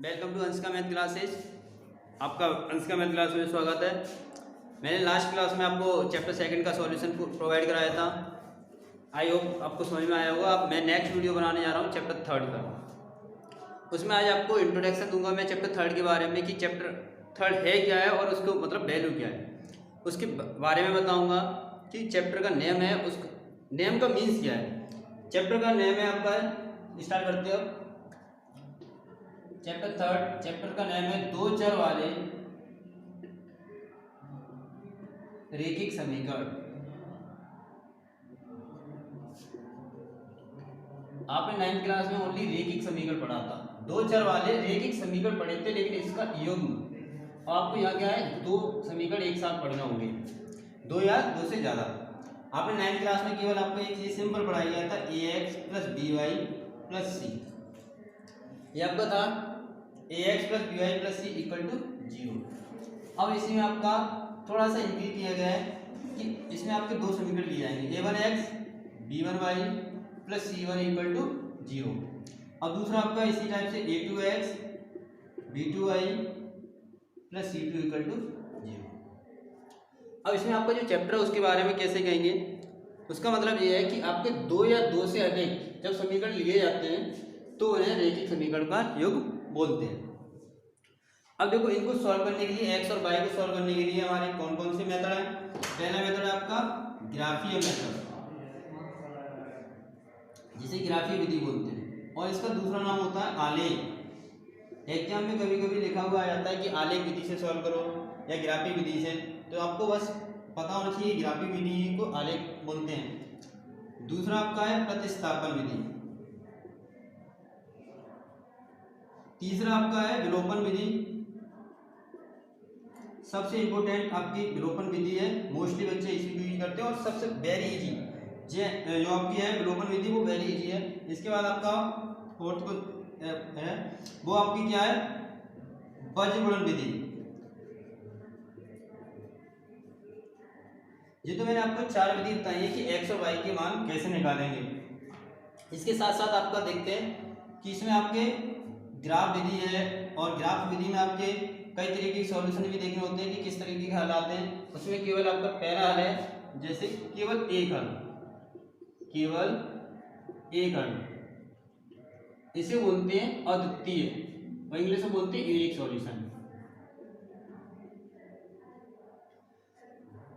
Welcome to Anshika math classes. आपका Anshika math class में स्वागत है। मैंने लास्ट क्लास में आपको चैप्टर सेकंड का सॉल्यूशन प्रोवाइड कराया था। आई होप आपको समझ में आया होगा। अब मैं नेक्स्ट वीडियो बनाने जा रहा हूँ चैप्टर थर्ड का। उसमें आज आपको इंट्रोडक्शन दूंगा मैं चैप्टर थर्ड के बारे में कि चैप्टर थर्ड है क्या है और उसको मतलब वैल्यू क्या है, उसके बारे में बताऊँगा कि चैप्टर का नेम है, उस नेम का मीन्स क्या है। चैप्टर का नेम है आपका, स्टार्ट करते हो। चैप्टर थर्ड, चैप्टर का नाम है दो चर वाले रेखिक समीकरण। आपने 9th क्लास में ओनली रेखिक समीकरण पढ़ा था, दो चर वाले रेखिक समीकरण पढ़े थे, लेकिन इसका युग्म और आपको यहाँ क्या है, दो समीकरण एक साथ पढ़ना होंगे, दो या दो से ज्यादा। आपने 9th क्लास में केवल आपको एक चीज सिंपल पढ़ाया गया था, ax + by + c। ये आपका था ax + by + c = 0। अब इसमें आपका थोड़ा सा इंक्रीज किया गया है कि इसमें आपके दो समीकरण लिए जाएंगे, a1x b1y + c1 = 0। अब दूसरा आपका इसी टाइप से a2x b2y + c2 = 0। अब इसमें आपका जो चैप्टर है उसके बारे में कैसे कहेंगे, उसका मतलब ये है कि आपके दो या दो से अधिक जब समीकरण लिए जाते हैं तो उन्हें रेखिक समीकरण का युग्म बोलते हैं। अब देखो, इनको सॉल्व करने के लिए x और y को सॉल्व करने के लिए हमारे कौन कौन से मेथड है। पहला मेथड है आपका ग्राफीय मेथड, जिसे ग्राफीय विधि बोलते हैं, और इसका दूसरा नाम होता है आलेख। एग्जाम में कभी कभी लिखा हुआ आ जाता है कि आलेख विधि से सॉल्व करो या ग्राफीय विधि से, तो आपको बस पता होना चाहिए ग्राफीय विधि को आलेख बोलते हैं। दूसरा आपका है प्रतिस्थापन विधि। तीसरा आपका है विलोपन विधि। सबसे इंपॉर्टेंट आपकी विलोपन विधि है, मोस्टली बच्चे इसी को यूज करते हैं, और सबसे वेरी इजी जो आपकी है विलोपन विधि, वो वेरी इजी है। इसके बाद आपका फोर्थ को है वो आपकी क्या है, वज्रगुणन विधि। ये तो मैंने आपको चार विधि बताई है कि x और y के मान कैसे निकालेंगे। इसके साथ साथ आपका देखते हैं कि इसमें आपके ग्राफ विधि है, और ग्राफ विधि में आपके कई तरीके के सॉल्यूशन भी देखने होते हैं कि किस तरीके के हल आते हैं। उसमें केवल आपका पहला हल है, जैसे केवल एक हल, इसे बोलते हैं अद्वितीय, और इंग्लिश में बोलते हैं यूनिक सॉल्यूशन।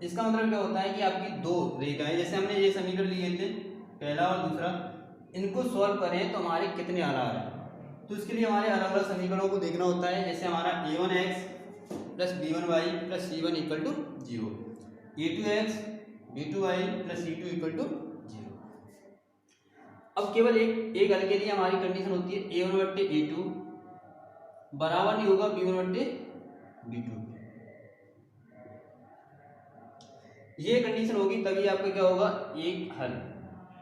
इसका मतलब क्या होता है कि आपकी दो रेखाएं, जैसे हमने ये समीकरण लिए थे पहला और दूसरा, इनको सॉल्व करें तो हमारे कितने हल आ रहे हैं, तो इसके लिए हमारे अलग अलग समीकरणों को देखना होता है। जैसे हमारा a1x + b1y + c1 = 0, a2x b2y + c2 = 0। अब केवल एक हल के लिए हमारी कंडीशन होती है a1/a2 बराबर नहीं होगा b1/b2। ये कंडीशन होगी तभी आपका क्या होगा, एक हल,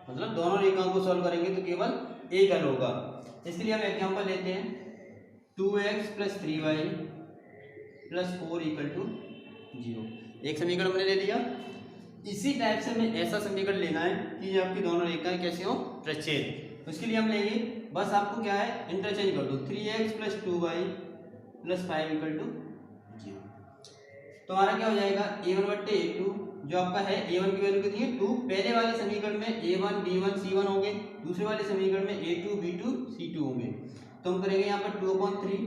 मतलब दोनों रेखाओं को सॉल्व करेंगे तो केवल एक हल होगा। इसके लिए हम एग्जांपल लेते हैं, 2x + 3y + 4 = 0। एक समीकरण हमने ले लिया। इसी टाइप से हमें ऐसा समीकरण लेना है कि ये आपकी दोनों रेखाएं कैसे हो, प्रच्छेद। उसके लिए हम लेंगे, बस आपको क्या है, इंटरचेंज कर दो, 3x + 2y + 5 = 0। तो हमारा क्या हो जाएगा, a1/a2 जो आपका है, a1 की वैल्यू कितनी है 2। पहले वाले समीकरण में a1 b1 c1 होंगे, दूसरे वाले समीकरण में a2 b2 c2 होंगे। तो हम करेंगे यहाँ पर 2/3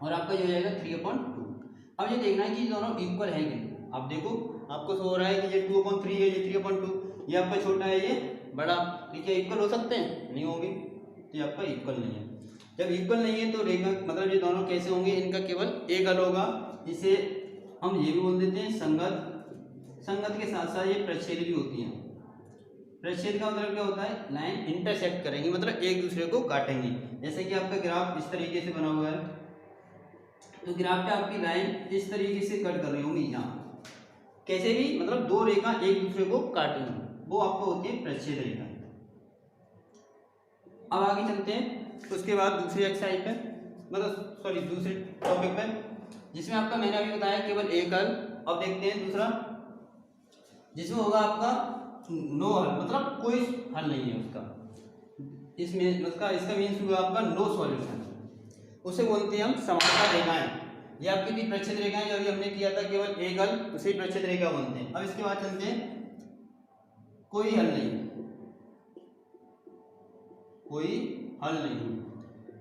और आपका ये हो जाएगा 3/2। अब ये देखना है कि दोनों इक्वल है कि नहीं। आप देखो, आपको शो हो रहा है कि ये 2/3 है, ये 3/2, ये आपका छोटा है, ये बड़ा, तो क्या इक्वल हो सकते हैं, नहीं होंगे, तो ये आपका इक्वल नहीं है। जब इक्वल नहीं है तो रेखा मतलब ये दोनों कैसे होंगे, इनका केवल एक हल होगा। इसे हम ये भी बोल देते हैं संगत। संगत के साथ साथ ये प्रच्छेद भी होती हैं। प्रच्छेद का मतलब क्या होता है, लाइन इंटरसेक्ट करेंगी, मतलब एक दूसरे को काटेंगी। जैसे कि आपका ग्राफ इस तरीके से बना हुआ है, तो ग्राफ पे आपकी लाइन इस तरीके से कट कर रही होंगी, यहाँ कैसे भी, मतलब दो रेखा एक दूसरे को काटेंगी, वो आपको होती है प्रच्छेद रेखा। अब आगे चलते हैं, उसके बाद दूसरी एक्सरसाइज पे, मतलब सॉरी दूसरे टॉपिक पे, जिसमें आपका मैंने अभी बताया केवल एक हल। अब देखते हैं दूसरा, जिसमें होगा आपका नो हल, मतलब कोई हल नहीं है उसका, इसमें उसका इसका मीन्स हुआ आपका नो सॉल्यूशन। उसे बोलते हैं हम समांतर रेखाएं। ये आपकी थी प्रच्छेद रेखाएं, जो अभी हमने किया था केवल एक हल, उसे प्रच्छेद रेखा बोलते हैं। अब इसके बाद चलते हैं कोई हल नहीं, कोई हल नहीं,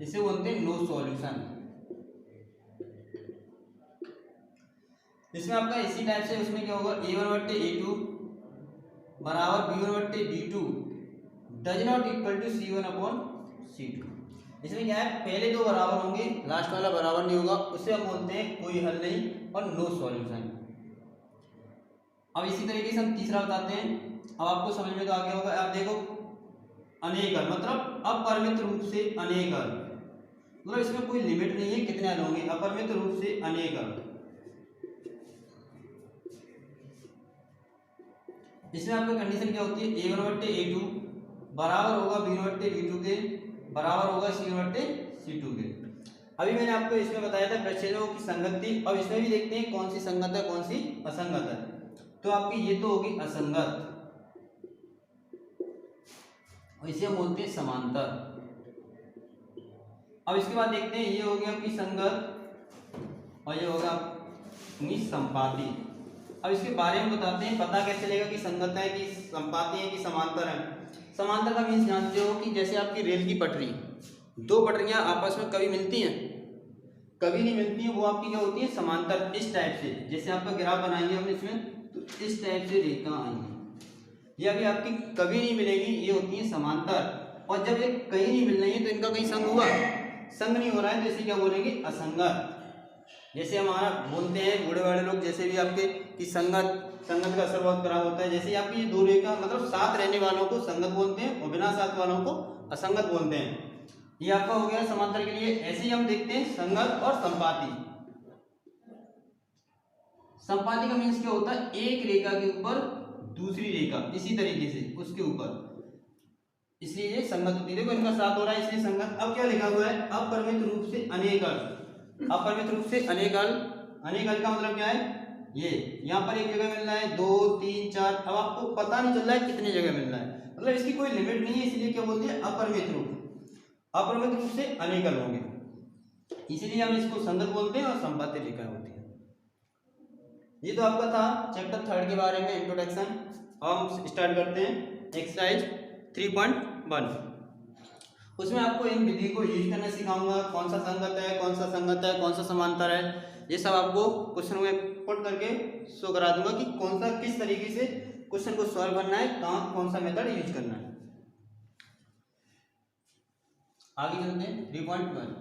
इसे बोलते हैं नो सॉल्यूशन। इसमें आपका इसी टाइप से उसमें क्या होगा, a1/a2 बराबर b1/b2 does not equal to c1/c2। इसमें क्या है, पहले दो बराबर होंगे, लास्ट वाला बराबर नहीं होगा, उसे हम बोलते हैं कोई हल नहीं और नो सॉल्यूशन। अब इसी तरीके से हम तीसरा बताते हैं। अब आपको समझ में तो आ गया होगा। आप देखो अनेक हल मतलब अपरिमित रूप से अनेक हल, मतलब इसमें कोई लिमिट नहीं है कितने हल होंगे, अपरिमित रूप से अनेक हल। इसमें आपका कंडीशन क्या होती है, a1/a2 बराबर होगा b1/b2 के, बराबर होगा c1/c2 के। अभी मैंने आपको इसमें बताया था प्रच्छेदों की संगति। अब इसमें भी देखते हैं कौन सी संगत है कौन सी असंगत है। तो आपकी ये तो होगी असंगत और इसे हम बोलते हैं समांतर। अब इसके बाद देखते हैं, ये हो गया आपकी संगत और ये होगा अपनी संपाती। अब इसके बारे में बताते हैं, पता कैसे चलेगा कि संगत है कि संपाती है कि समांतर है। समांतर का मीन्स जानते हो कि जैसे आपकी रेल की पटरी, दो पटरियां आपस में कभी मिलती हैं, कभी नहीं मिलती हैं, वो आपकी क्या होती है, समांतर। इस टाइप से जैसे आपका ग्राफ बनाएंगे हम इसमें, तो इस टाइप से रेखा आएंगी, ये अभी आपकी कभी नहीं मिलेगी, ये होती है समांतर। और जब ये कहीं नहीं मिल रही है तो इनका कहीं संग हुआ, संग नहीं हो रहा है तो इसे क्या बोलेंगे, असंगत। जैसे हमारा बोलते हैं बूढ़े वाले लोग, जैसे भी आपके कि संगत का असर बहुत खराब होता है। जैसे आपकी दो रेखा मतलब साथ रहने वालों को संगत बोलते हैं और बिना साथ वालों को असंगत बोलते हैं। ये आपका हो गया समांतर के लिए। ऐसे ही हम देखते हैं संगत और संपाती। संपाती का मीन्स क्या होता है, एक रेखा के ऊपर दूसरी रेखा इसी तरीके से उसके ऊपर, इसलिए ये संगत होती है। देखो इनका साथ हो रहा है इसलिए संगत। अब क्या लिखा हुआ है, अपरिमित रूप से अनेक हल। अपरिमित रूप से अनेक हल, अनेक हल का मतलब क्या है, ये यहाँ पर एक जगह मिल रहा है, 2 3 4, अब आपको पता नहीं चल रहा है कितने जगह मिल रहा है, मतलब इसकी कोई लिमिट नहीं है, इसलिए क्या बोलते हैं अपरिमित रूप। अपरिमित रूप से अनेक हल होंगे, इसीलिए हम इसको संगत बोलते हैं और संपाती रेखा होती है। ये तो आपका था चैप्टर 3 के बारे में इंट्रोडक्शन। अब हम स्टार्ट करते हैं एक्सरसाइज 3.1। उसमें आपको इन विधि को यूज करना सिखाऊंगा, कौन सा संगत है कौन सा संगत है कौन सा समांतर है, ये सब आपको क्वेश्चन में पुट करके शो करा दूंगा कि कौन सा किस तरीके से क्वेश्चन को सॉल्व करना है, कहाँ कौन सा मेथड यूज करना है। आगे चलते हैं 3.1।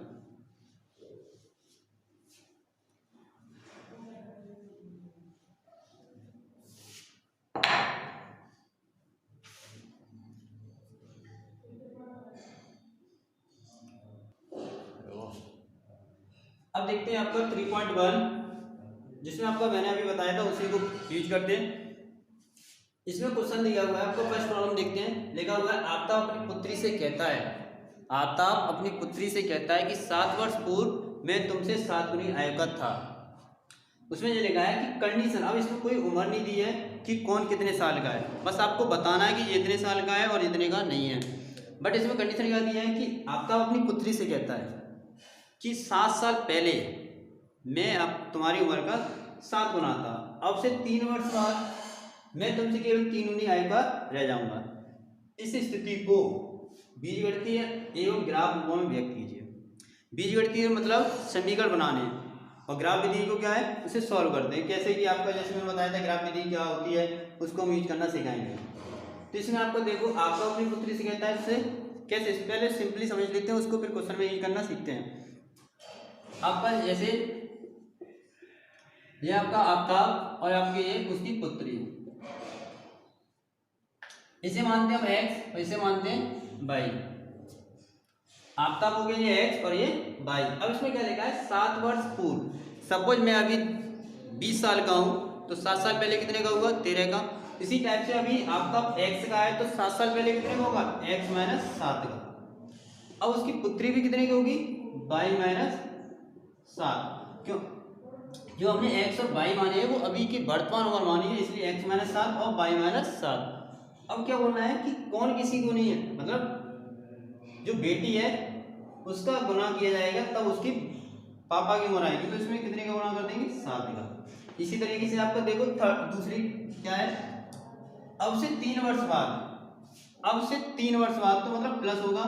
अब देखते हैं आपका 3.1, जिसमें आपका मैंने अभी बताया था उसी को यूज करते हैं। इसमें क्वेश्चन दिया हुआ है आपको, फर्स्ट प्रॉब्लम देखते हैं। लिखा हुआ है, आफ्ताब अपनी पुत्री से कहता है, आफ्ताब अपनी पुत्री से कहता है कि 7 वर्ष पूर्व मैं तुमसे 7 गुनी आयु का था। उसमें ये लिखा है कि कंडीशन, अब इसमें कोई उम्र नहीं दी है कि कौन कितने साल का है, बस आपको बताना है कि ये इतने साल का है और इतने का नहीं है। बट इसमें कंडीशन क्या दिया है कि आफ्ताब अपनी पुत्री से कहता है कि 7 साल पहले मैं अब तुम्हारी उम्र का 7 गुना था, अब से 3 वर्ष बाद मैं तुमसे केवल 3 गुनी आयु का रह जाऊंगा। इस स्थिति को बीजगणितीय एवं ग्राफ रूपों में व्यक्त कीजिए। बीजगणितीय मतलब समीकरण बनाने, और ग्राफ विधि को क्या है, उसे सॉल्व करते हैं। कैसे कि आपका जैसे मैंने बताया था ग्राफ विधि क्या होती है, उसको हम यूज करना सिखाएंगे। तो इसमें आपको देखो, आपका अपनी पुत्री से कहता है, इससे कैसे, पहले सिंपली समझ लेते हैं उसको, फिर क्वेश्चन में यूज करना सीखते हैं। आपका जैसे ये आपका आफ्ताब और आपके ये उसकी पुत्री, इसे मानते हैं हम x और इसे मानते हैं y। आफ्ताब हो गया ये x और ये y। अब इसमें क्या लिखा है, 7 वर्ष पूर्व। सपोज मैं अभी 20 साल का हूं तो 7 साल पहले कितने का होगा, 13 का। इसी टाइप से अभी आफ्ताब x का है तो 7 साल पहले कितने का होगा, x माइनस 7 का। अब उसकी पुत्री भी कितने की होगी, y माइनस 7। क्यों, जो हमने x और y माने हैं वो अभी की वर्तमान उम्र मानी है, इसलिए x माइनस 7 और y माइनस 7। अब क्या बोलना है कि कौन किसी को नहीं है, मतलब जो बेटी है उसका गुना किया जाएगा तब उसकी पापा की उम्र आएगी, तो इसमें कितने का गुणा कर देंगे 7 का। इसी तरीके से आपको देखो दूसरी क्या है, अब से 3 वर्ष बाद, अब से 3 वर्ष बाद तो मतलब प्लस होगा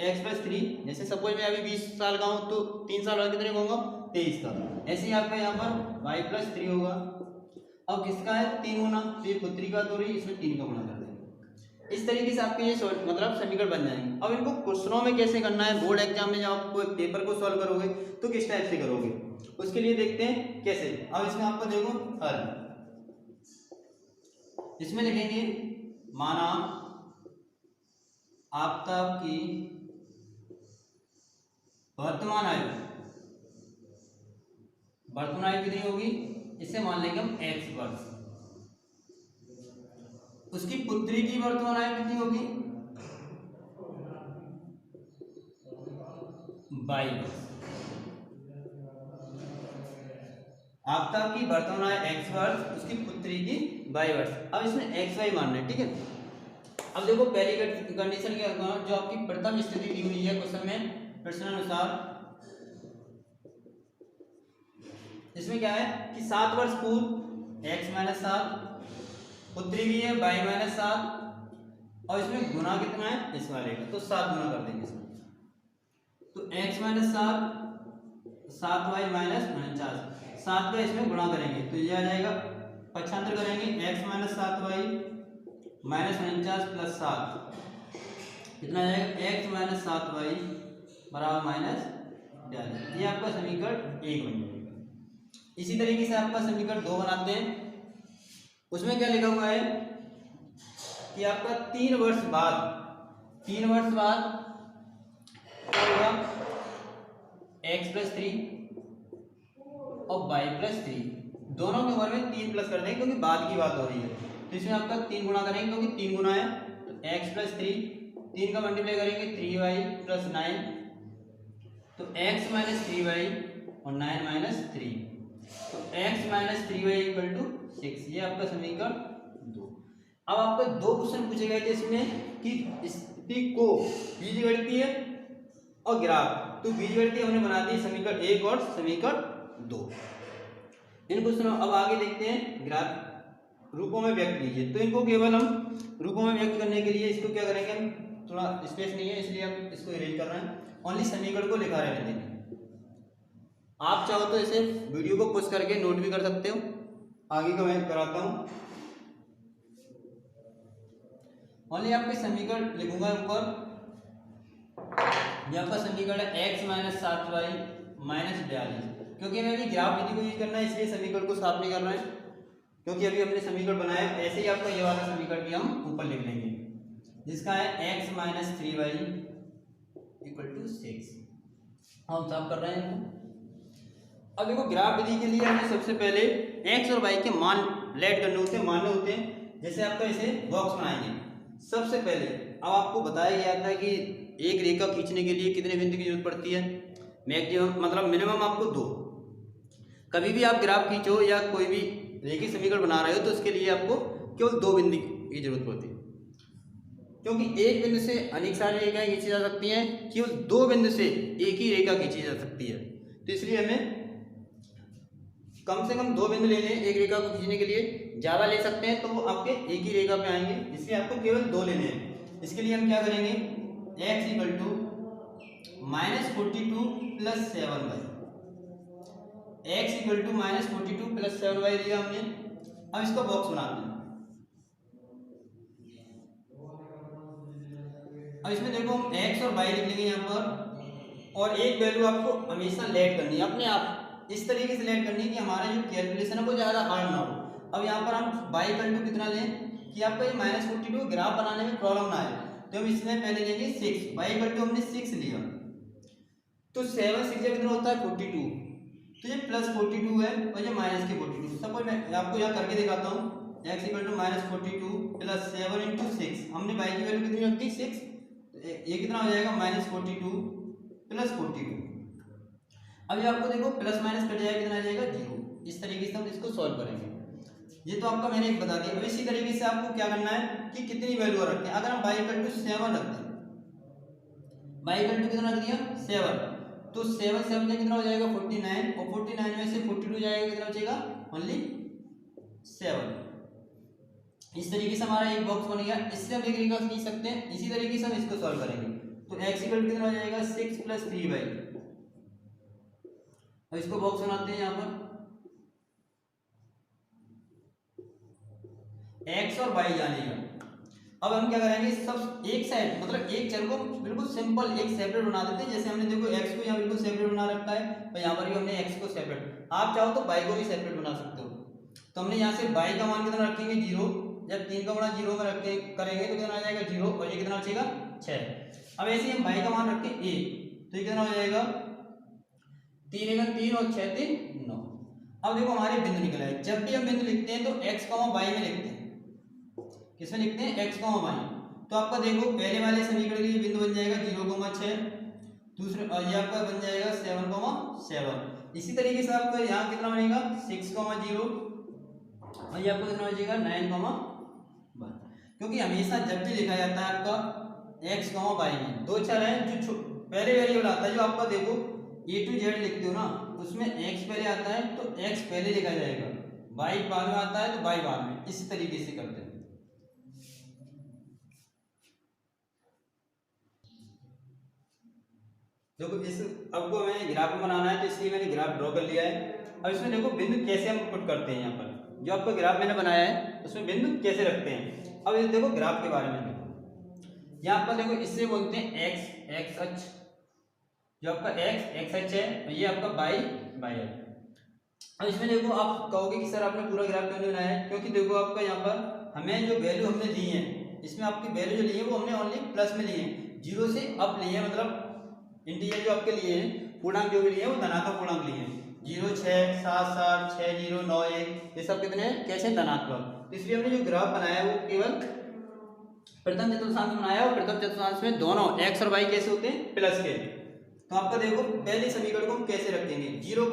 x प्लस 3। जैसे सपोज मैं अभी 20 साल का हूँ तो 3 साल बाद कितने का होगा 23 का। ऐसे ही आपका यहाँ पर y प्लस 3 होगा। अब किसका है 3 गुना, तो ये पुत्री का तो रही, इसमें 3 का गुना कर देंगे। इस तरीके से आपके ये मतलब समीकरण बन जाएंगे। अब इनको क्वेश्चनों में कैसे करना है, बोर्ड एग्जाम में जब आप कोई पेपर को सॉल्व करोगे तो किस टाइप से करोगे, उसके लिए देखते हैं कैसे। अब इसमें आपको देखो हल, इसमें लिखेंगे माना आफताब की वर्तमान आयु, वर्तमान आयु कितनी होगी, इसे मान लेंगे हम x वर्ष। उसकी पुत्री की वर्तमान आयु कितनी होगी 22 वर्ष। आफताब की वर्तमान आयु x वर्ष, उसकी पुत्री की 22 वर्ष। अब इसमें x y मानना है, ठीक है। अब देखो पहली कंडीशन क्या होगा, जो आपकी प्रथम स्थिति दी हुई है क्वेश्चन में प्रश्नानुसार, इसमें क्या है कि 7 वर्ष पूर्व x माइनस 7, पुत्री भी है y माइनस 7, और इसमें गुना कितना है इस वाले का, तो 7 गुना कर देंगे इसमें। तो x माइनस 7, 7y माइनस 49, 7 का इसमें गुणा करेंगे तो ये आ जाएगा, पक्षांतर करेंगे x minus 7y minus 49 plus 7, कितना आ जाएगा x माइनस 7y बराबर माइनस 42। ये आपका समीकरण 1 बन जाएगा। इसी तरीके से आपका समीकरण 2 बनाते हैं। उसमें क्या लिखा हुआ है कि आपका 3 वर्ष बाद, 3 वर्ष बाद क्या होगा x प्लस 3 और y प्लस 3, दोनों के उम्र में 3 प्लस कर देंगे क्योंकि बाद की बात हो रही है। तो इसमें आपका 3 गुना करेंगे क्योंकि 3 गुना है, तो x प्लस 3, 3 का मल्टीप्लाई करेंगे 3y प्लस 9, तो x माइनस 3y और 9 माइनस 3, तो x minus 3y equal to 6। ये आपका समीकरण 2। अब आपको 2 क्वेश्चन पूछे गए थे इसमें कि स्थिति को बीजगणितीय और ग्राफ, तो बीजगणितीय हमने बना दी समीकरण 1 और समीकरण 2। इन क्वेश्चनों अब आगे देखते हैं ग्राफ रूपों में व्यक्त कीजिए। तो इनको केवल हम रूपों में व्यक्त करने के लिए इसको क्या करेंगे, हम थोड़ा स्पेस नहीं है इसलिए हम इसको इरेज कर रहे हैं, ओनली समीकरण को लिखा रहने देंगे। आप चाहो तो इसे वीडियो को पुश करके नोट भी कर सकते हो, आगे का मैं कराता हूँ। ओनली आपके समीकरण लिखूंगा ऊपर, ये आपका समीकरण है x माइनस 7y माइनस 42, क्योंकि हमें अभी ग्राफ विधि को यूज करना है इसलिए समीकरण को साफ नहीं कर रहे हैं, क्योंकि अभी हमने समीकरण बनाया। ऐसे ही आपका ये वाला समीकरण भी हम ऊपर लिख लेंगे, जिसका है x minus 3y equal to 6। हम साफ कर रहे हैं। अब देखो ग्राफ विधि के लिए हमें सबसे पहले x और y के मान लेट करने होते हैं, मानने होते हैं। जैसे आपका इसे बॉक्स बनाएंगे सबसे पहले, अब आपको बताया गया था कि एक रेखा खींचने के लिए कितने बिंदु की जरूरत पड़ती है, मैक्सिमम मतलब मिनिमम आपको 2। कभी भी आप ग्राफ खींचो या कोई भी रेखीय समीकरण बना रहे हो तो उसके लिए आपको केवल 2 बिंदु की जरूरत पड़ती है, क्योंकि एक बिंदु से अनेक सारी रेखाएं खींची जा सकती हैं, केवल 2 बिंदु से एक ही रेखा खींची जा सकती है। तो इसलिए हमें कम से कम 2 बिंदु लेने हैं एक रेखा को खींचने के लिए। ज़्यादा ले सकते हैं तो वो आपके एक ही रेखा पे आएंगे, इसलिए आपको केवल 2 लेने हैं। इसके लिए हम क्या करेंगे, x equal to minus 42 plus 7y, x equal to minus 42 plus 7y दिया हमने। अब इसका बॉक्स बनाते हैं। अब इसमें देखो हम x और y लिख लेंगे यहाँ पर, और एक वैल्यू आपको हमेशा लेट करनी है अपने आप, इस तरीके से लेट करनी है कि हमारा जो कैलकुलेशन है वो ज़्यादा हार्ड ना हो। अब यहाँ पर हम y इक्वल टू कितना लें कि आपका ये माइनस 42 ग्राफ बनाने में प्रॉब्लम ना आए, तो हम इसमें पहले लेंगे 6। y इक्वल टू हमने 6 लिया, तो 7 6 कितना होता है 42, तो ये प्लस 42 है और ये माइनस के 42। सपोज मैं आपको यहाँ करके दिखाता हूँ, x equal to minus 42 plus 7 into 6, हमने y की वैल्यू कितनी रख दी 6, ये कितना हो जाएगा माइनस 42 प्लस 42। अब ये आपको देखो प्लस माइनस कट जाएगा, कितना आ जाएगा 0। इस तरीके से हम इसको सॉल्व करेंगे। ये तो आपका मैंने एक बता दिया। अब इसी तरीके से आपको क्या करना है कि कितनी वैल्यू रखते हैं। अगर हम y इक्वल टू 7 रखते हैं, y इक्वल टू कितना रख दिया 7, तो 7 7 कितना हो जाएगा 49, और 49 में से 42 जाएगा कितना बचेगा ओनली 7। इस तरीके से हमारा एक बॉक्स बन गया। इससे हम एक रेखा खींच सकते हैं, इसी तरीके से हम इसको सॉल्व करेंगे। तो x इक्वल टू कितना हो जाएगा 6 + 3y, और इसको बॉक्स बनाते हैं यहाँ पर x और y जानेगा। अब हम क्या करेंगे, सब एक साइड मतलब एक चर को बिल्कुल सिंपल एक सेपरेट बना देते हैं। जैसे हमने देखो x को यहाँ बिल्कुल सेपरेट बना रखा है, और यहाँ पर भी हमने x को सेपरेट, आप चाहो तो y को भी सेपरेट बना सकते हो। तो हमने यहाँ से y का मान कितना रखेंगे 0, जब 3 का गुणा 0 में रखें करेंगे तो कितना आ जाएगा 0, और ये कितना बचेगा 6। अब ऐसे ही हम y का मान रखें 1, तो ये कितना हो जाएगा 3 × 3 और 6 3 9। अब देखो हमारे बिंदु निकला है। जब भी हम बिंदु लिखते हैं तो x, y में लिखते हैं। किसमें लिखते हैं x, y। तो आपका देखो पहले वाले समीकरण के लिए बिंदु बन जाएगा 0, 6, दूसरे ये आपका बन जाएगा 7, 7। इसी तरीके से आपका यहाँ कितना बनेगा 6, 0, और ये आपको कितना बचेगा 9, 1। क्योंकि हमेशा जब भी लिखा जाता है आपका x, y में दो चर हैं, जो पहले वेरिएबल आता है, जो आपका देखो a to z लिखते हो ना, उसमें x पहले आता है तो x पहले लिखा जाएगा, y बाद में आता है तो y बाद में। इसी तरीके से करते हैं। देखो इस अब को हमें ग्राफ बनाना है, तो इसलिए मैंने ग्राफ ड्रॉ कर लिया है। अब इसमें देखो बिंदु कैसे हम पुट करते हैं। यहाँ पर जो आपका ग्राफ मैंने बनाया है उसमें बिंदु कैसे रखते हैं। अब ये देखो ग्राफ के बारे में देखो, यहाँ पर देखो इससे बोलते हैं x अक्ष, जो आपका x अक्ष है, और ये आपका y है। अब इसमें देखो आप कहोगे कि सर आपने पूरा ग्राफ क्यों नहीं बनाया है, क्योंकि देखो आपका यहाँ पर हमें जो वैल्यू हमने ली है, इसमें आपकी वैल्यू जो ली है वो हमने ओनली प्लस में ली है, 0 से अप ली है, मतलब इंटीजर जो आपके लिए हैं, पूर्णांक जो भी लिए हैं वो धनात्मक पूर्णांक लिए हैं। 0, 6, 7, 7, 6, 0, 9, 1, ये सब कितने हैं कैसे धनात्मक। तो इसलिए हमने जो ग्राफ बनाया है वो केवल प्रथम चतुर्थांश में बनाया, और प्रथम चतुर्थांश में दोनों x और y कैसे होते हैं प्लस के। तो आपका देखो पहले समीकरण को हम कैसे रखेंगे 0,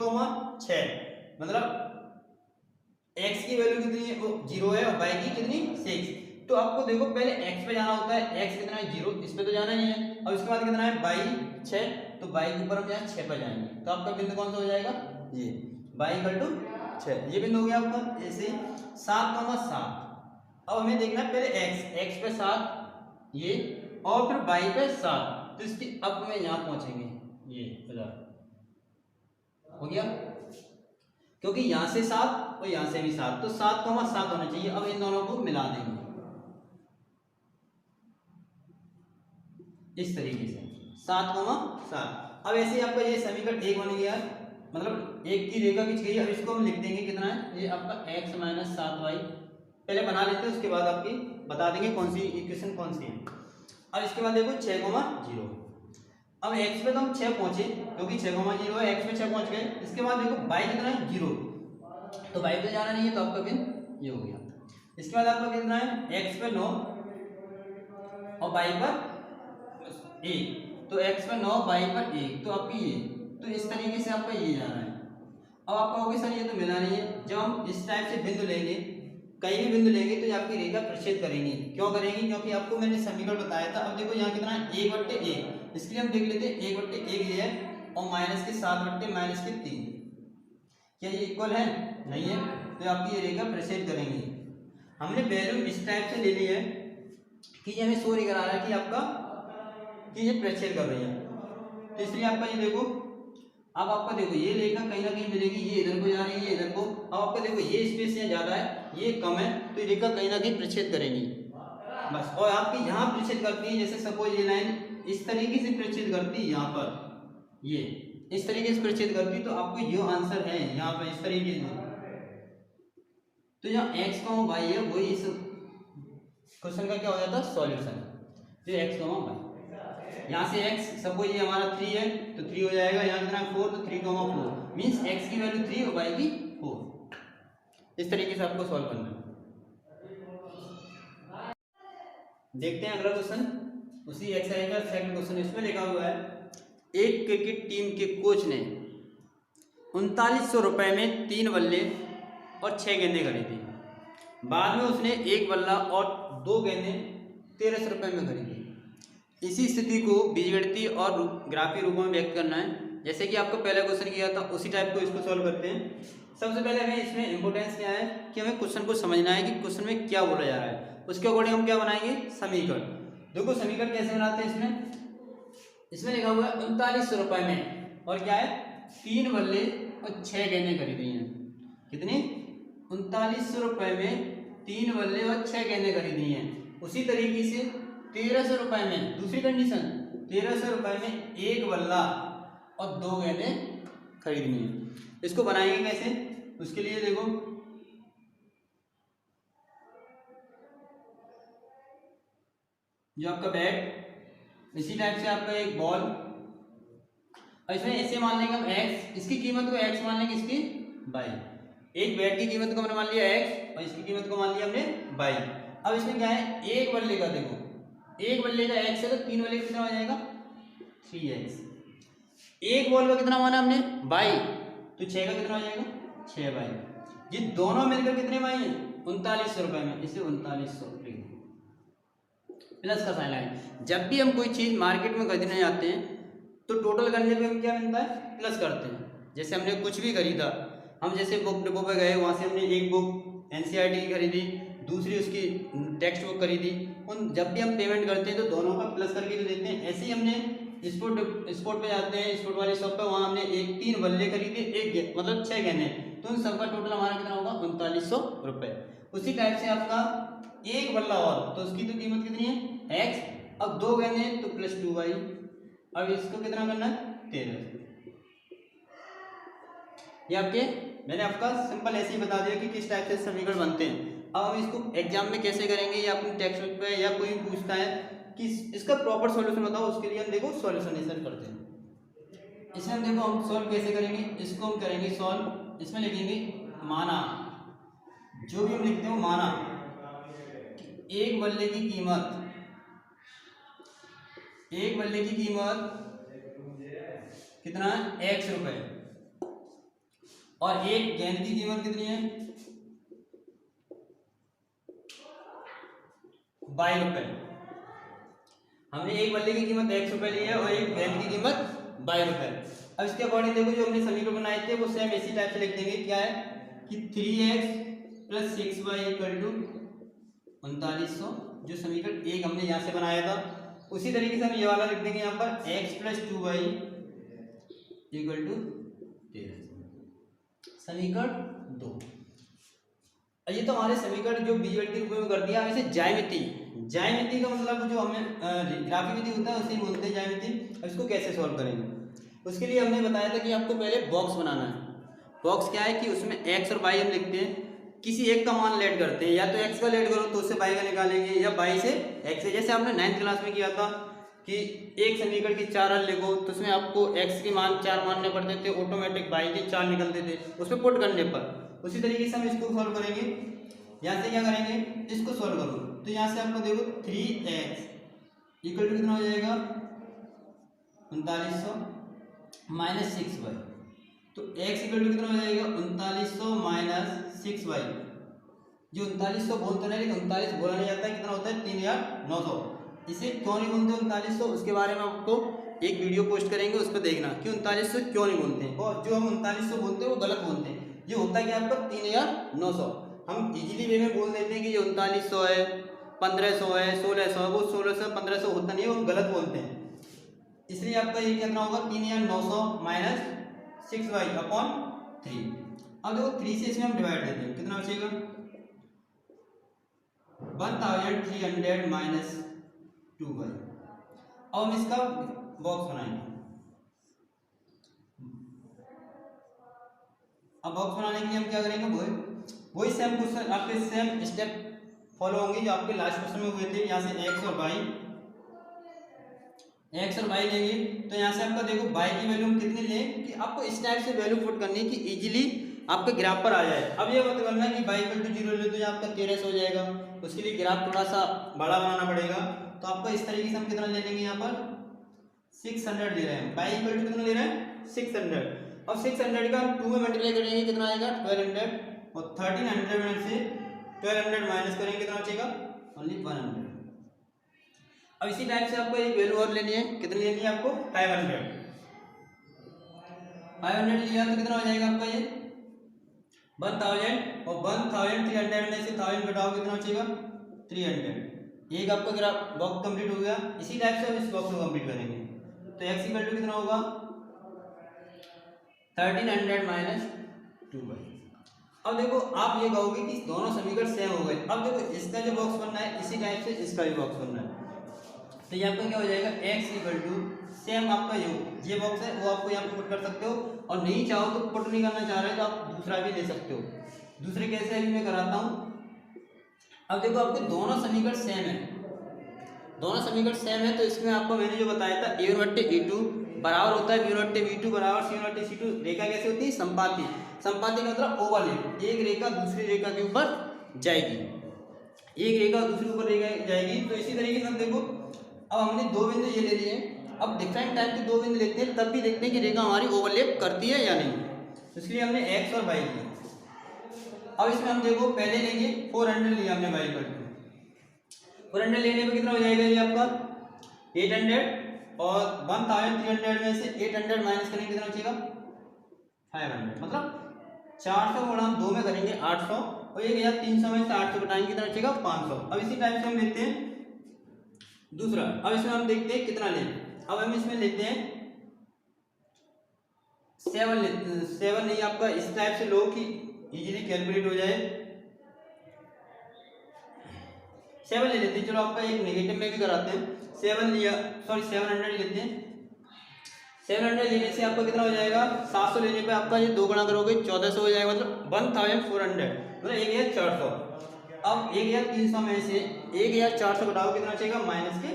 6, मतलब x की वैल्यू कितनी है वो 0 है, और y की कितनी 6। तो आपको देखो पहले x पे जाना होता है, x कितना है 0, इस पे तो जाना नहीं है। अब इसके बाद कितना है y 6, तो y के ऊपर हम यहाँ 6 पे जाएंगे, तो आपका बिंदु कौन सा हो जाएगा ये y = 6, ये बिंदु हो गया आपका। ऐसे 7, 7। अब हमें देखना है पहले x पे 7 ये, और फिर y पे 7, तो इसकी अब में यहाँ पहुंचेंगे, ये हो गया, क्योंकि यहाँ से 7 और यहाँ से भी 7, तो 7, 7 होना चाहिए। अब इन दोनों को मिला देंगे इस तरीके से 7, 7। अब ऐसे ही आपका ये समीकरण 1 बन गया, मतलब एक की रेखा खींच गई। अब इसको हम लिख देंगे कितना है, ये आपका x - 7y पहले बना लेते हैं, उसके बाद आपकी बता देंगे कौन सी इक्वेशन कौन सी है। अब इसके बाद देखो 6, 0। अब x पे तो हम 6 पहुंचे, क्योंकि 6, 0 है, x पे 6 पहुंच गए। इसके बाद देखो y कितना है 0, तो y पे जाना नहीं है, तो आपका बिंदु ये हो गया। इसके बाद आपका कितना है x पे 9 और y पर 1, तो x पे 9 y पर 1, तो आपकी ये, तो इस तरीके से आपका ये जाना है। अब आप कहोगे सर ये तो मिला नहीं है। जब हम इस टाइप से बिंदु लेंगे, कहीं भी बिंदु लेंगे, तो ये आपकी रेखा प्रच्छेद करेंगी। क्यों करेंगी, क्योंकि आपको मैंने समीकरण बताया था। अब देखो यहाँ कितना है 1/1, इसलिए हम देख लेते हैं 1/1 ये है, और माइनस के 7/-3, क्या ये इक्वल है नहीं है, तो आपकी ये रेखा प्रच्छेद करेंगी। हमने वैल्यू इस टाइप से ले ली है कि ये हमें शो नहीं करा रहा है कि आपका कि ये प्रच्छेद कर रही है, तो इसलिए आपका ये देखो, अब आपका देखो ये रेखा कहीं ना कहीं मिलेगी, ये इधर को जा रही है, ये इधर को। अब आपका देखो ये स्पेस यहाँ ज्यादा है, ये कम है, तो ये रेखा कहीं ना कहीं प्रच्छेद करेंगी बस। और आपकी यहाँ प्रच्छेद करती है, जैसे सपोज ये लाइन इस तरीके से प्रच्छेद करती है, यहाँ पर ये इस तरीके से प्रच्छेद करती, तो आपको जो आंसर है यहाँ पर इस तरीके से, तो यहाँ x, y है, वो इस क्वेश्चन का क्या हो जाता है सॉल्यूशन, तो x, y। यहाँ से x सपोज ये हमारा 3 है, तो 3 हो जाएगा। यहाँ कितना 4, तो 3, 4 मीन्स x की वैल्यू 3 और y की 4। इस तरीके से आपको सॉल्व करना है। देखते हैं अगला क्वेश्चन, उसी एक्सरसाइज का सेकंड क्वेश्चन। इसमें लिखा हुआ है एक क्रिकेट टीम के कोच ने 3900 रुपये में 3 बल्ले और 6 गेंदें खरीदी। बाद में उसने 1 बल्ला और 2 गेंदें 1300 रुपये में खरीदी। इसी स्थिति को बीजगणितीय और ग्राफीय रूप में व्यक्त करना है। जैसे कि आपको पहला क्वेश्चन किया था उसी टाइप को इसको सॉल्व करते हैं। सबसे पहले हमें इसमें इंपॉर्टेंस क्या है कि हमें क्वेश्चन को समझना है कि क्वेश्चन में क्या बोला जा रहा है। उसके अकॉर्डिंग हम क्या बनाएंगे, समीकरण। देखो समीकरण कैसे बनाते हैं, इसमें लिखा हुआ है 3900 रुपए में, और क्या है, 3 बल्ले और 6 गेंदें खरीदी हैं। कितनी, 3900 रुपए में 3 बल्ले और 6 गेंदें खरीदी हैं। उसी तरीके से 1300 रुपए में दूसरी कंडीशन, 1300 रुपए में 1 बल्ला और 2 गेंदें खरीदनी है। इसको बनाएंगे कैसे, उसके लिए देखो जो आपका बैट, इसी टाइप से आपका एक बॉल, और इसमें ऐसे मान लेंगे हम x, इसकी कीमत को x मान लेंगे, इसकी y। एक बैट की कीमत को हमने मान लिया x और इसकी कीमत को मान लिया हमने y। अब इसमें क्या है, एक बल्ले का, देखो एक बल्ले का x है तो 3 बल्ले का कितना हो जाएगा, 3x। एक बॉल का कितना माना हमने, y, तो 6 का कितना हो जाएगा, 6y। ये दोनों मिलकर कितने y हैं, 3900 रुपए में, इसे 3900 प्लस का साइन लगाएं। जब भी हम कोई चीज मार्केट में खरीदने जाते हैं तो टोटल करने पे हम क्या मिलता है, प्लस करते हैं। जैसे हमने कुछ भी खरीदा, हम जैसे बुक डिपो पे गए, वहाँ से हमने एक बुक एनसीईआरटी की खरीदी, दूसरी उसकी टेक्स्ट बुक खरीदी, उन जब भी हम पेमेंट करते हैं तो दोनों का प्लस करके तो देते हैं। ऐसे ही हमने स्पोर्ट पे जाते हैं, स्पोर्ट वाली शॉप पे, वहाँ हमने 3 बल्ले खरीदे, एक मतलब 6 गहने, तो उन सबका टोटल हमारा कितना होगा, 3900 रुपये। उसी टाइप से आपका एक बल्ला और, तो उसकी तो कीमत कितनी है, x, अब 2 गहने तो प्लस 2y। अब इसको कितना करना है, 13। ये आपके, मैंने आपका सिंपल ऐसे ही बता दिया कि किस टाइप से समीकरण बनते हैं। अब हम इसको एग्जाम में कैसे करेंगे, या अपनी टेक्स्ट बुक पे, या कोई पूछता है कि इसका प्रॉपर सॉल्यूशन बताओ, उसके लिए हम देखो सॉल्यूशनेशन करते हैं। इसमें हम देखो हम सॉल्व कैसे करेंगे, इसको हम करेंगे सॉल्व, इसमें लिखेंगे माना, जो भी हम लिखते हो माना कि एक बल्ले की कीमत, एक बल्ले की कीमत कितना है, x रुपए, और एक गेंद की कीमत कितनी है, y रुपए। हमने एक बल्ले की कीमत x रुपए ली है और एक गेंद की कीमत y रुपए। अब इसके अकॉर्डिंग देखो जो हमने समीकरण बनाए थे वो सेम इसी टाइप से लिख देंगे। क्या है कि 3x plus 6y equal to 3900, जो समीकरण एक हमने यहाँ से बनाया था, उसी तरीके से हम ये वाला लिख देंगे यहाँ पर, x plus 2y equal to 13, समीकरण 2। ये तो हमारे समीकरण जो बीजगणितीय रूप में कर दिया। हम इसे ज्यामिति, ज्यामिति का मतलब जो हमें ग्राफी विधि होता है उसे बोलते हैं ज्यामिति। अब इसको कैसे सॉल्व करेंगे, उसके लिए हमने बताया था कि आपको पहले बॉक्स बनाना है। बॉक्स क्या है कि उसमें x और y हम लिखते हैं, किसी एक का मान लेट करते हैं, या तो x का लेट करो तो उससे y का निकालेंगे, या y से x से। जैसे आपने 9th क्लास में किया था कि एक समीकरण की 4 हल लिखो, तो उसमें आपको x के मान 4 मानने पड़ते थे, ऑटोमेटिक y के 4 निकलते थे उसमें पुट करने पर। उसी तरीके से हम इसको सॉल्व करेंगे। यहाँ से क्या करेंगे, इसको सॉल्व करो तो यहाँ से आपको देखो 3x इक्वल टू कितना हो जाएगा, 3900 माइनस 6y, तो x इक्वल टू कितना हो जाएगा, 3900 माइनस 6y। जो 3900 बोलते हैं लेकिन 39 बोला नहीं जाता है, कितना होता है 3900। इसे क्यों नहीं बोलते 3900, उसके बारे में आपको एक वीडियो पोस्ट करेंगे, उस पर देखना कि 3900 क्यों नहीं बोलते हैं, और जो हम 3900 बोलते हैं वो गलत बोलते हैं। ये होता है कि आपका 3900, हम इजीली वे में बोल देते हैं कि ये 3900 है, 1500 है, 1600 है, वो 1600 1500 होता नहीं है, वो गलत बोलते हैं। इसलिए आपका ये कितना होगा, 3900 माइनस 6y अपॉन 3। अब देखो 3 से इसमें हम डिवाइड देते हैं, कितना बचेगा, 1300 माइनस 2y। अब हम इसका बॉक्स बनाएंगे। अब बॉक्स बनाने के लिए हम क्या करेंगे, वही सेम क्वेश्चन आपके सेम स्टेप फॉलो होंगे जो आपके लास्ट क्वेश्चन में हुए थे। यहाँ से x और y लेंगे, तो यहाँ से आपका देखो y की वैल्यू हम कितनी लें, कि आपको इस टाइप से वैल्यू पुट करनी है कि इजीली आपके ग्राफ पर आ जाए। अब ये मत करना कि y इक्वल टू 0 ले तो यहाँ आपका 1300 हो जाएगा, उसके लिए ग्राफ थोड़ा सा बड़ा बनाना पड़ेगा। तो आपको इस तरीके से हम कितना ले लेंगे, यहाँ पर 600 ले रहे हैं, y इक्वल टू कितना ले रहे हैं 600। अब 600 का हम 2 में मल्टीप्लाई करेंगे, कितना आएगा 1200, और 1300 में से 1200 माइनस करेंगे, कितना बचेगा ओनली 100। अब इसी टाइप से आपको एक वैल्यू और लेनी है, कितनी लेनी है आपको 500 लिया तो कितना हो जाएगा आपका ये 1000 और 1300 में से 1000 घटाओ कितना बचेगा 300। एक आपका ग्राफ बॉक्स कंप्लीट हो गया। इसी टाइप से हम इस बॉक्स को कंप्लीट करेंगे तो x इक्वल टू कितना होगा 1300 माइनस 2y। अब देखो आप ये कहोगे कि दोनों समीकरण सेम हो गए। अब देखो इसका जो बॉक्स बनना है इसी टाइप से इसका भी बॉक्स बनना है तो ये आपका क्या हो जाएगा x इक्वल टू सेम आपका ये बॉक्स है वो आपको यहाँ पे पुट कर सकते हो और नहीं चाहो तो पुट नहीं करना चाह रहे तो आप दूसरा भी ले सकते हो। दूसरे कैसे अभी मैं कराता हूँ। अब देखो आपके दोनों समीकरण सेम है, दोनों समीकरण सेम है तो इसमें आपको मैंने जो बताया था a1/a2 बराबर होता है b1/v2 बराबर c1/c2। रेखा कैसे होती है संपाती। संपाती का मतलब ओवरलैप, एक रेखा दूसरी रेखा के ऊपर जाएगी, एक रेखा दूसरे ऊपर रेखा जाएगी। तो इसी तरीके से हम देखो अब हमने दो बिंदु ये ले लिए, अब डिफरेंट टाइप के दो बिंदु लेते हैं तब भी देखते हैं कि रेखा हमारी ओवरलैप करती है या नहीं। तो इसलिए हमने x और y लिया। अब इसमें हम देखो पहले लेंगे 400 लिया हमने y पर 400 लेने पे कितना हो जाएगा ये आपका 800 और 1300 में से 800 माइनस करेंगे कितना बचेगा 500। मतलब 400 गुणा हम 2 में करेंगे 800 और 1300 में से 800 घटाएंगे कितना बचेगा 500। अब इसी टाइप से हम लेते हैं दूसरा। अब इसमें हम देखते हैं कितना लें। अब हम इसमें लेते हैं 7 नहीं आपका इस टाइप से लो कि इजीली कैलकुलेट हो जाए। 7 ले लेते हैं, चलो आपका एक नेगेटिव में भी कराते हैं। 700 लेते हैं। 700 लेने से आपका कितना हो जाएगा 700 लेने पे आपका ये 2 गुणा करोगे 1400 हो जाएगा, मतलब 1400 मतलब 1400। अब 1300 में से 1400 घटाओ कितना बचेगा माइनस के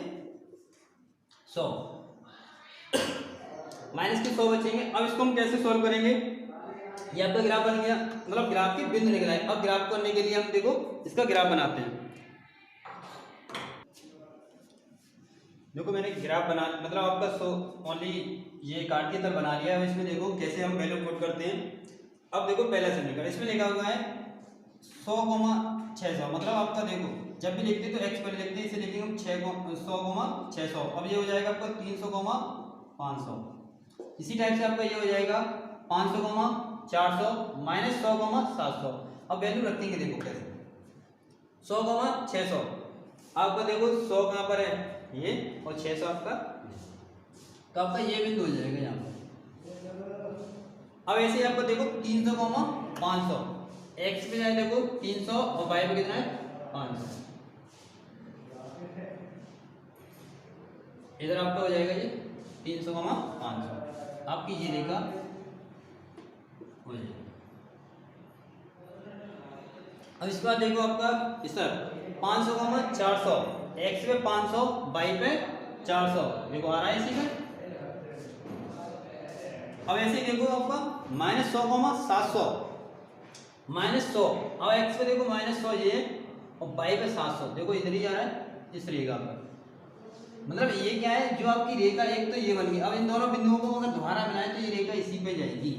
100 बचेंगे। अब इसको हम कैसे सॉल्व करेंगे। ये आपका ग्राफ बन गया, मतलब ग्राफ की बिंदु निकला है। अब ग्राफ करने के लिए हम देखो इसका ग्राफ बनाते हैं। देखो मैंने ग्राफ बना मतलब आपका ओनली ये काट के तरह बना लिया है। इसमें देखो कैसे हम वैल्यू पुट करते हैं। अब देखो पहला समीकरण इसमें लिखा हुआ है 100,600, मतलब आपका देखो जब भी लिखते तो x पर लिखते हैं, इसे लिखेंगे हम 100,600। अब ये हो जाएगा आपका 300,500। इसी टाइप से आपका ये हो जाएगा 500,400 माइनस 100,700। अब वैल्यू रखेंगे देखो कैसे 100,600 आपका देखो 100 कहाँ पर है ये और 600 आपका, तो आपका ये बिंदु हो जाएगा यहाँ पर। अब ऐसे ही आपको देखो 300,500 x पे जाए देखो 300 और y पे कितना है 500। इधर आपका हो जाएगा ये 300,500 आपकी ये रेखा हो जाएगी। अब इसके बाद देखो आपका सर 500,400 x पे 500 y पे 400 देखो आ रहा है इसी में। अब ऐसे ही देखो आपका -100,700 -100। अब x पे देखो -100 ये और y पे 700 देखो इधर ही आ रहा है इस रेखा पर। मतलब ये क्या है जो आपकी रेखा एक तो ये बन गई। अब इन दोनों बिंदुओं को अगर दोबारा मिलाएं तो ये रेखा इसी पे जाएगी।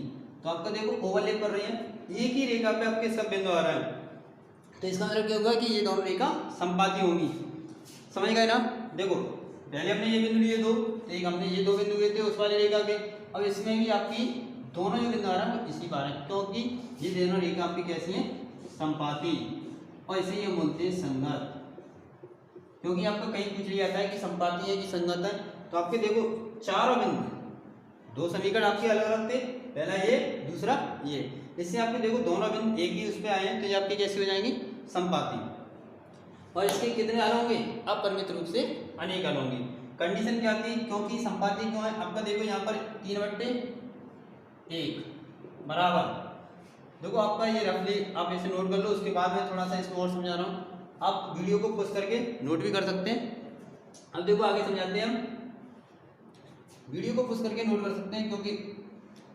तो आपका देखो ओवरलैप कर रही है, एक ही रेखा पे आपके सब बिंदु आ रहा है। तो इसका मतलब क्या होगा कि ये दोनों रेखा संपाती होंगी। समझ गए ना। देखो पहले हमने ये बिंदु लिए दो, एक हमने ये दो बिंदु लिए थे उस वाली रेखा के। अब इसमें भी आपकी दोनों जो बिंदु आ रहा है वो इसी पर है, क्योंकि ये दोनों रेखा आपकी कैसी है संपाती और इसे ये बोलते हैं संगत। क्योंकि आपको कहीं पूछ लिया जाता है कि संपाती है कि संगत है। तो आपके देखो चारों बिंदु, दो समीकरण आपके अलग अलग थे, पहला ये दूसरा ये, इससे आपके देखो दोनों बिंदु एक ही उस पर आए हैं तो ये आपके कैसे हो जाएंगे संपाती। और इसके कितने हल होंगे अपरिमित रूप से अनेक हल होंगे। कंडीशन क्या थी, क्योंकि संपाती क्यों है आपका देखो यहाँ पर 3/1 बराबर। देखो आपका ये रफली आप इसे नोट कर लो, उसके बाद में थोड़ा सा इसको और समझा रहा हूँ, आप वीडियो को पॉज करके नोट भी कर सकते हैं। अब देखो आगे समझाते हैं हम, वीडियो को पॉज करके नोट कर सकते हैं, क्योंकि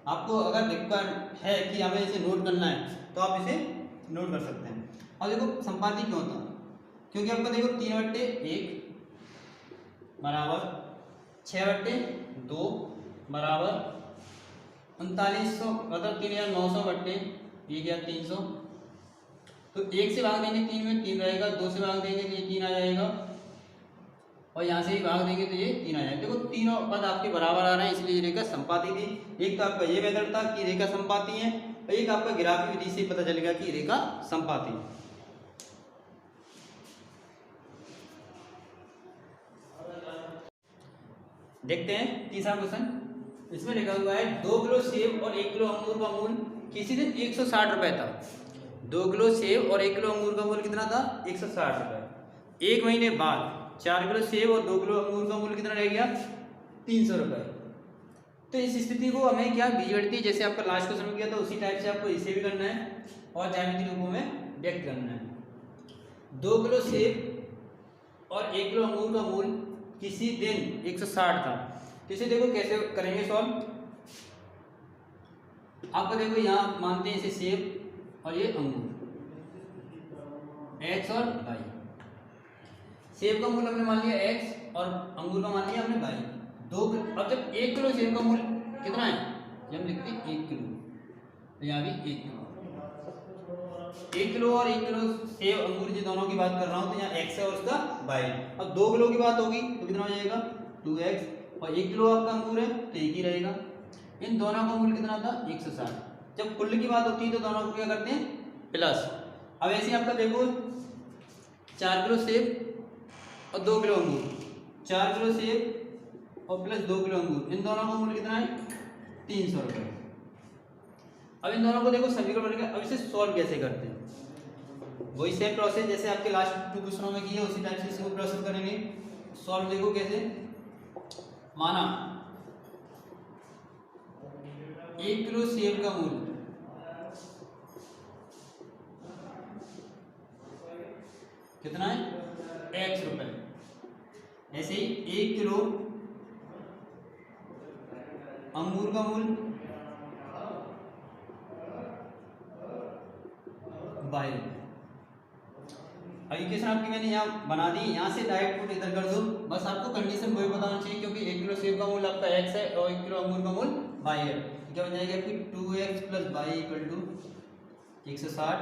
आपको अगर दिक्कत है कि हमें इसे नोट करना है तो आप इसे नोट कर सकते हैं। अब देखो संपाती क्यों होता है, क्योंकि आपको देखो 3/1 बराबर 6/2 बराबर 3900 मतलब 3900/1300। तो 1 से भाग देंगे 3 में 3 रहेगा, 2 से भाग देंगे तो ये 3 आ जाएगा और यहाँ से ही भाग देंगे तो ये 3 आ जाएगा। देखो तीनों पद आपके बराबर आ रहे हैं, इसलिए रेखा संपाती थी। एक तो आपका ये मेथड था कि रेखा संपाती है, और एक आपका ग्राफी विधि से पता चलेगा कि रेखा संपाती है। देखते हैं तीसरा क्वेश्चन। इसमें लिखा हुआ है 2 किलो सेब और 1 किलो अंगूर का मूल किसी दिन 160 रुपये था। 2 किलो सेब और 1 किलो अंगूर का मूल कितना था? 160 रुपये। एक महीने बाद 4 किलो सेब और 2 किलो अंगूर का मूल कितना रह गया? 300 रुपये। तो इस स्थिति को हमें क्या बीजगणितीय, जैसे आपका लास्ट क्वेश्चन में किया था उसी टाइप से आपको इसे भी करना है और ज्यामितीय रूपों में व्यक्त करना है। 2 किलो सेब और 1 किलो अंगूर का मूल किसी दिन 160 था। तो इसे देखो कैसे करेंगे सॉल्व। आपको देखो यहाँ मानते हैं इसे सेब और ये अंगूर, x और y। सेब का मूल हमने मान लिया x और अंगूर का मान लिया हमने y। अब जब 1 किलो सेब का मूल कितना है, जब हम लिखते हैं 1 किलो, तो यहाँ भी 1 किलो। 1 किलो और 1 किलो सेब अंगूर जी दोनों की बात कर रहा हूँ, तो यहाँ x है और उसका y। अब 2 किलो की बात होगी तो कितना हो जाएगा? 2x। और 1 किलो आपका अंगूर है तो 1 ही रहेगा। इन दोनों का मूल कितना था? 160। जब कुल की बात होती है तो दोनों को क्या करते हैं? प्लस। अब ऐसे आपका देखो 4 किलो सेब और 2 किलो अंगूर, 4 किलो सेब और प्लस 2 किलो अंगूर, इन दोनों का मूल कितना है? 300 रुपये। अब इन दोनों को देखो समीकरण बन गया। अब इसे सॉल्व कैसे करते हैं? वही सेम प्रोसेस जैसे आपके लास्ट 2 क्वेश्चनों में किया उसी टाइप से इसको प्रोसेस करेंगे। सॉल्व देखो कैसे। माना 1 किलो सेब का मूल कितना है? x रुपए। ऐसे ही 1 किलो अंगूर का मूल y रुपए। अब इक्वेशन आपकी मैंने यहाँ बना दी, यहाँ से डायरेक्ट पुट इधर कर दो। बस आपको कंडीशन वही बताना चाहिए, क्योंकि 1 किलो सेब का मूल आपका x है और 1 किलो अंगूर का मूल y है। क्या बन जाएगा फिर? 2x plus y equal to 160,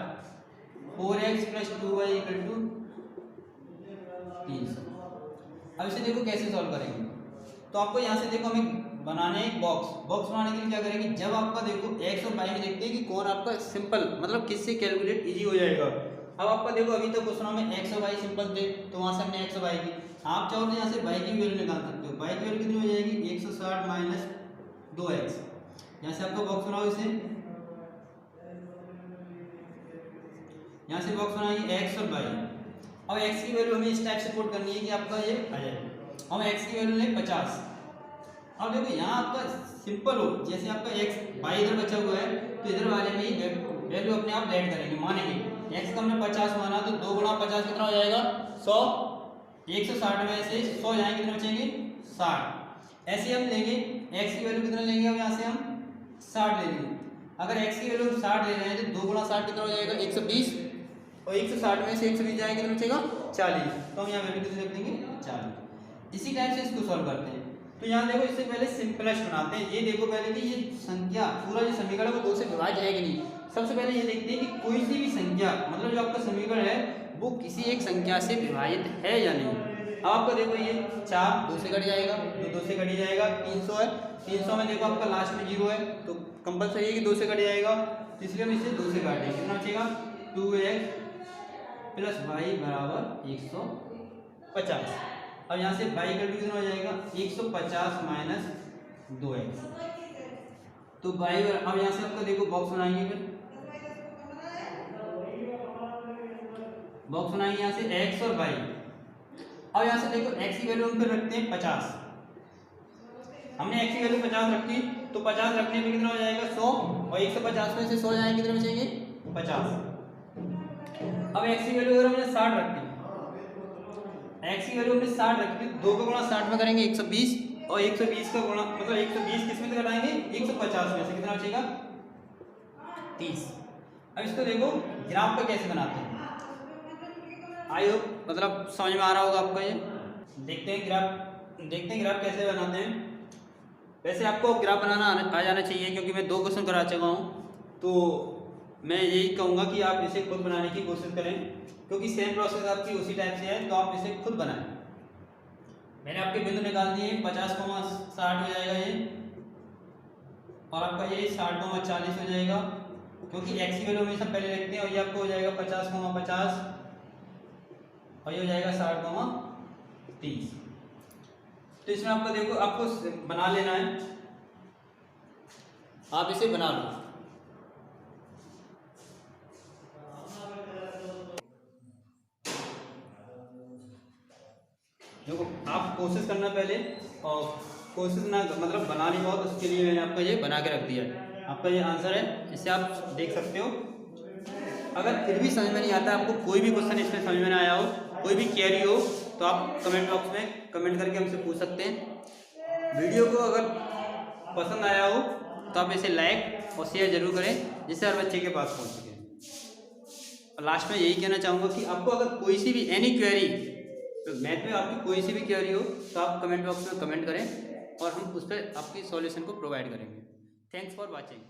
4x plus 2y equal to 300। अब इसे देखो कैसे सॉल्व करेंगे। तो आपको यहाँ से देखो हमें बनाने एक बॉक्स बनाने के लिए क्या करेंगे, जब आपका देखो x और y में देखते हैं कि कौन आपका सिंपल मतलब किससे कैलकुलेट इजी हो जाएगा। अब आपका देखो अभी तक क्वेश्चनों में x और y सिंपल थे, तो वहां से हमने x और y की, आप चाहो तो यहाँ से y की वैल्यू निकाल सकते हो। y की वैल्यू कितनी हो जाएगी? 160 माइनस 2x। यहाँ से आपका बॉक्स बनाओ इसे, यहाँ से बॉक्स बनाएंगे x और y। अब x की वैल्यू हमें इस टाइप से पुट करनी है कि आपका ये आ जाए। हम x की वैल्यू लें 50। अब देखो यहाँ आपका सिंपल हो, जैसे आपका x y इधर बचा हुआ है तो इधर वाले में ही वैल्यू अपने आप ऐड करेंगे, मानेंगे। x का हमने 50 माना तो 2 गुणा 50 कितना हो जाएगा? 100। 160 में से 100 जाएंगे कितने बचेंगे? 60। ऐसे हम लेंगे x की वैल्यू कितना लेंगे, अब यहाँ से हम 60 ले लेंगे। अगर x की वैल्यू 60 ले रहे हैं तो 2 गुणा 60 कितना हो जाएगा? 120। और 160 में से 120 जाएगा कितना बचेगा? 40। तो हम यहाँ वैल्यू कितनी रख देंगे? 40। इसी टाइप से इसको सॉल्व करते हैं। तो यहाँ देखो इससे पहले सिंपलेस्ट बनाते हैं। ये देखो पहले कि ये संख्या पूरा जो समीकरण है वो 2 से विभाज्य है कि नहीं। सबसे पहले ये देखते हैं कि कोई सी भी संख्या मतलब जो आपका समीकरण है वो किसी एक संख्या से विभाजित है या नहीं। अब आपको देखो ये 4 2 से कट जाएगा, 2 से कट जाएगा। 300 है, 300 में देखो आपका लास्ट में 0 है तो कंपलसरी है कि 2 से कट जाएगा, तो इसलिए हम इसे 2 से काटेंगे। कितना बचेगा? 2x प्लस y बराबर 150। अब यहाँ से y का वैल्यू कितना हो जाएगा? 150 माइनस 2x। तो y अब यहाँ से आपका देखो बॉक्स बनाएंगे, फिर बॉक्स बनाएंगे यहाँ से x और y। अब यहाँ से देखो x की वैल्यू हम फिर रखते हैं 50। हमने x की वैल्यू 50 रखी तो 50 रखने पे कितना हो जाएगा? 100। और 150 में से 100 जाएंगे कितने बचेंगे? 50। अब x की वैल्यू अगर हमने 60 रखी, x की वैल्यू हमने 60 रखी, 2 का गुणा 60 में करेंगे 120, और 120 का गुणा मतलब 120 किस में से घटाएंगे? 150 में से कितना बचेगा? 30। अब इसको देखो ग्राफ पे कैसे बनाते हैं, आई होप मतलब समझ में आ रहा होगा आपको। ये देखते हैं ग्राफ कैसे बनाते हैं। वैसे आपको ग्राफ बनाना आ जाना चाहिए, क्योंकि मैं 2 क्वेश्चन करा चुका हूँ, तो मैं यही कहूँगा कि आप इसे खुद बनाने की कोशिश करें, क्योंकि सेम प्रोसेस आपकी उसी टाइप से है, तो आप इसे खुद बनाएं। मैंने आपके बिंदु निकाल दिए 50,60 हो जाएगा ये, और आपका ये 60,40 हो जाएगा, क्योंकि एक्स की वैल्यू हमेशा पहले लिखते हैं। और ये आपको हो जाएगा 50,50 और ये हो जाएगा 60,30। तो इसमें आपको देखो, आपको बना लेना है, आप इसे बना लो। देखो आप कोशिश करना पहले, और कोशिश ना मतलब बना नहीं पाओ, तो उसके लिए मैंने आपको ये बना के रख दिया है। आपका ये आंसर है, इसे आप देख सकते हो। अगर फिर भी समझ में नहीं आता, आपको कोई भी क्वेश्चन इसमें समझ में ना आया हो, कोई भी क्वेरी हो, तो आप कमेंट बॉक्स में कमेंट करके हमसे पूछ सकते हैं। वीडियो को अगर पसंद आया हो तो आप इसे लाइक और शेयर जरूर करें, जिससे हर बच्चे के पास पहुंच सके। और लास्ट में यही कहना चाहूँगा कि आपको अगर कोई सी भी एनी क्वेरी, तो मैथ में आपकी कोई सी भी क्वेरी हो, तो आप कमेंट बॉक्स में कमेंट करें और हम उस पर आपकी सॉल्यूशन को प्रोवाइड करेंगे। Thanks for watching.